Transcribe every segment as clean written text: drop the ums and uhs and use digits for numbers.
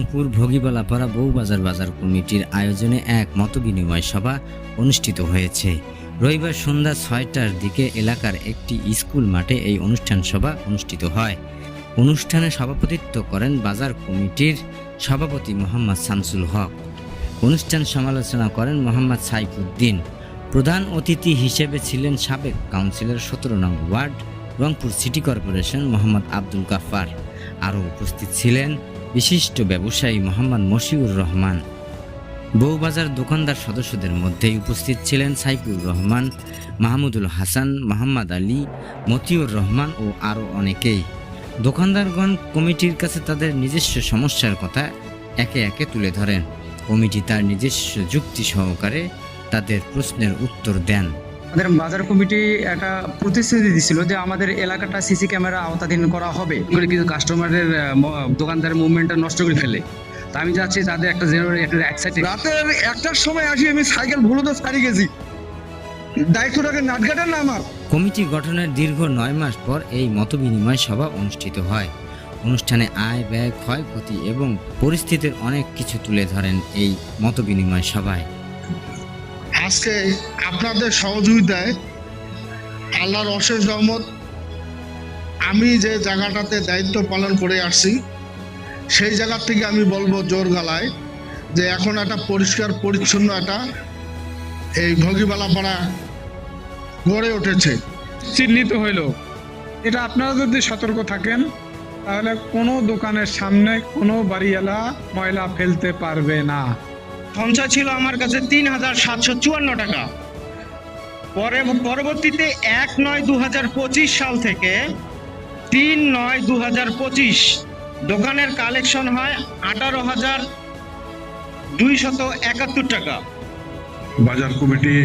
রংপুর ভোগীবালাপাড়া বউবাজার বাজার কমিটির আয়োজনে এক মতবিনিময় সভা অনুষ্ঠিত হয়েছে। রবিবার সন্ধ্যা 6টার দিকে এলাকার একটি স্কুল মাঠে এই অনুষ্ঠান সভা অনুষ্ঠিত হয়। অনুষ্ঠানে সভাপতিত্ব করেন বাজার কমিটির সভাপতি মোহাম্মদ শামসুল হক। অনুষ্ঠান সমালোচনা করেন মোহাম্মদ সাইফুদ্দিন। প্রধান অতিথি হিসেবে ছিলেন সাবেক কাউন্সিলর 17 নং ward Rangpur city corporation Mohammad Abdul Gaffar. আরও উপস্থিত ছিলেন বিশিষ্ট ব্যবসায়ী মোহাম্মদ মশিউর রহমান। বউবাজার দোকানদার সদস্যদের মধ্যে উপস্থিত ছিলেন সাইফুর রহমান, মাহমুদুল হাসান, মোহাম্মদ আলী, মতিউর রহমান ও আরও অনেকেই। দোকানদারগণ কমিটির কাছে তাদের নিজস্ব সমস্যার কথা একে একে তুলে ধরেন। কমিটি তার নিজস্ব যুক্তি সহকারে তাদের প্রশ্নের উত্তর দেন। আমাদের বাজার কমিটি একটা প্রতিশ্রুতি দিছিল যে আমাদের এলাকাটা সিসি ক্যামেরা আওতাধীন করা হবে, কিন্তু কাস্টমারের দোকানদারের মুভমেন্টটা নষ্ট করে ফেলে। তা আমি চাচ্ছি তাদের একটা রাতের 1টার সময় আসি, আমি সাইকেল ভুলো ছাড়িয়ে গেছি, দায়িত্বটাকে নাটঘাটের না আমার। কমিটি গঠনের দীর্ঘ 9 মাস পর এই মতবিনিময় সভা অনুষ্ঠিত হয়। অনুষ্ঠানে আয়, ব্যয়, ক্ষয়ক্ষতি এবং পরিস্থিতির অনেক কিছু তুলে ধরেন এই মতবিনিময় সভায়। আজকে আপনাদের সহযোগিতায়, আল্লাহর অশেষ রহমত, আমি যে জায়গাটাতে দায়িত্ব পালন করে আসছি সেই জায়গা থেকে আমি বলবো জোর গলায় যে এখন একটা পরিষ্কার পরিচ্ছন্ন একটা এই ভোগীবালাপাড়া গড়ে উঠেছে, চিহ্নিত হইল। এটা আপনারা যদি সতর্ক থাকেন তাহলে কোনো দোকানের সামনে কোনো বাড়িওয়ালা ময়লা ফেলতে পারবে না। সঞ্চয় ছিল আমার কাছে ৩,৭৫৪ টাকা। পরবর্তীতে ১/৯/২০২৫ সাল থেকে ৩/৯/২০২৫ দোকানের কালেকশন হয় ১৮,২৭১ টাকা। বাজার কমিটি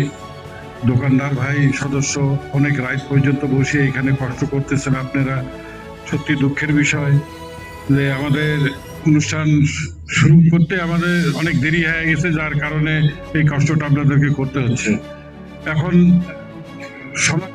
দোকানদার ভাই সদস্য অনেক রাত পর্যন্ত বসে এখানে কষ্ট করতেছেন আপনারা। সত্যি দুঃখের বিষয় যে আমাদের অনুষ্ঠান শুরু করতে আমাদের অনেক দেরি হয়ে গেছে, যার কারণে এই কষ্টটা আপনাদেরকে করতে হচ্ছে। এখন সমাজ